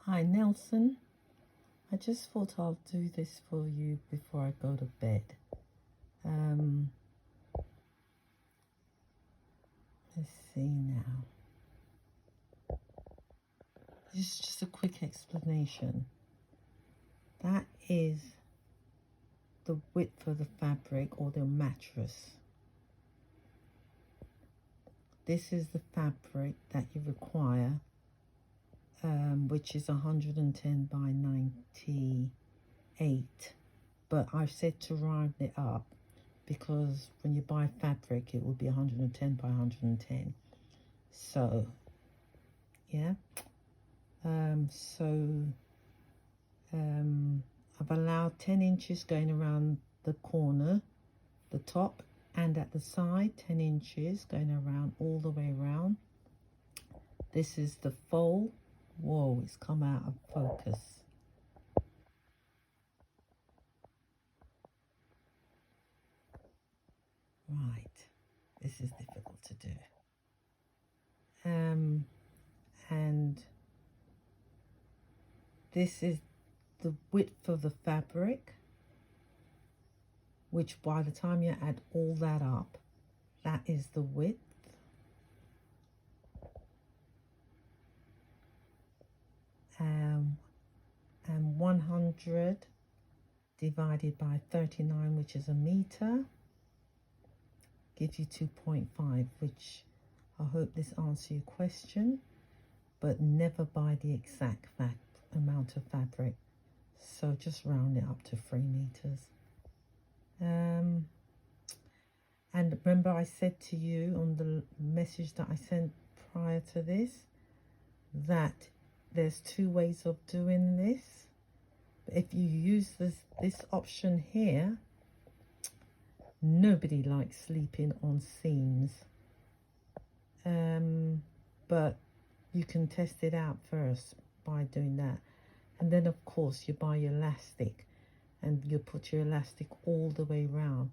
Hi Nelson, I just thought I'll do this for you before I go to bed. Let's see now. This is just a quick explanation. That is the width of the fabric or the mattress. This is the fabric that you require, which is 110 by 98. But I've said to round it up because when you buy fabric, it will be 110 by 110. So, yeah. I've allowed 10 inches going around the corner, the top, and at the side, 10 inches going around all the way around. This is the fold. Whoa, it's come out of focus. Right, this is difficult to do. And this is the width of the fabric, which by the time you add all that up, that is the width. And 100 divided by 39, which is a meter, gives you 2.5, which I hope this answers your question, but never buy the exact amount of fabric. So just round it up to 3 meters. And remember I said to you on the message that I sent prior to this, that there's 2 ways of doing this. If you use this option here, nobody likes sleeping on seams. But you can test it out first by doing that. And then of course you buy your elastic and you put your elastic all the way around.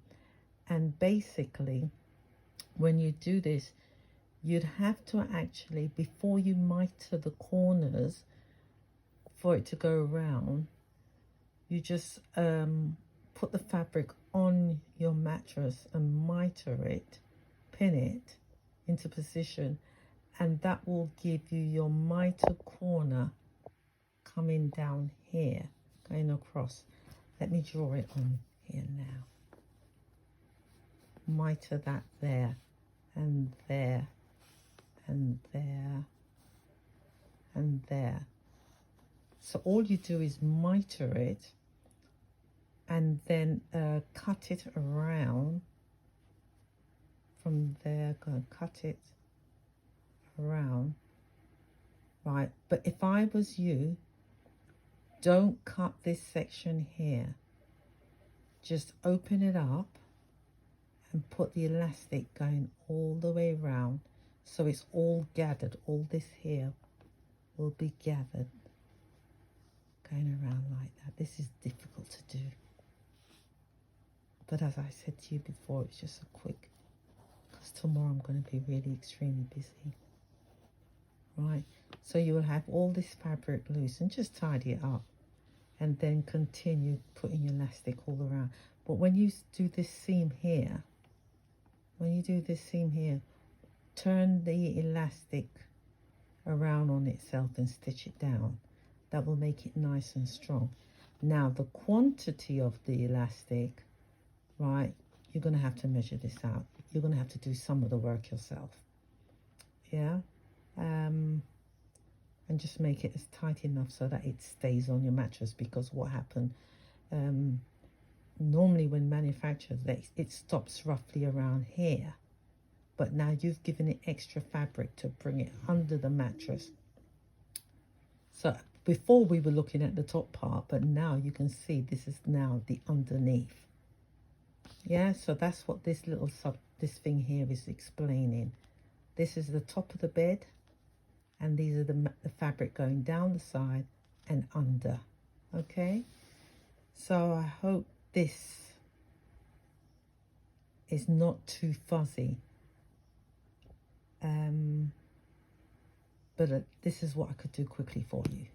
And basically when you do this, you'd have to actually, before you miter the corners for it to go around, you just put the fabric on your mattress and miter it, pin it into position, and that will give you your miter corner coming down here, going across. Let me draw it on here now. Miter that there, and there, and there, and there. So all you do is miter it, and then cut it around from there. Go and cut it around, right? But if I was you, don't cut this section here. Just open it up and put the elastic going all the way around, so it's all gathered. All this here will be gathered, going around like that. This is difficult to do, but as I said to you before, it's just a quick, because tomorrow I'm going to be really extremely busy. Right, so you will have all this fabric loose and just tidy it up, and then continue putting your elastic all around. But when you do this seam here, turn the elastic around on itself and stitch it down. That will make it nice and strong. Now the quantity of the elastic, right, you're going to have to measure this out. You're going to have to do some of the work yourself. Yeah. And just make it as tight enough so that it stays on your mattress, because what happened, normally when manufactured, it stops roughly around here, but now you've given it extra fabric to bring it under the mattress. So before we were looking at the top part, but now you can see this is now the underneath. Yeah, so that's what this little this thing here is explaining. This is the top of the bed, and these are the fabric going down the side and under. Okay, so I hope this is not too fuzzy, but this is what I could do quickly for you.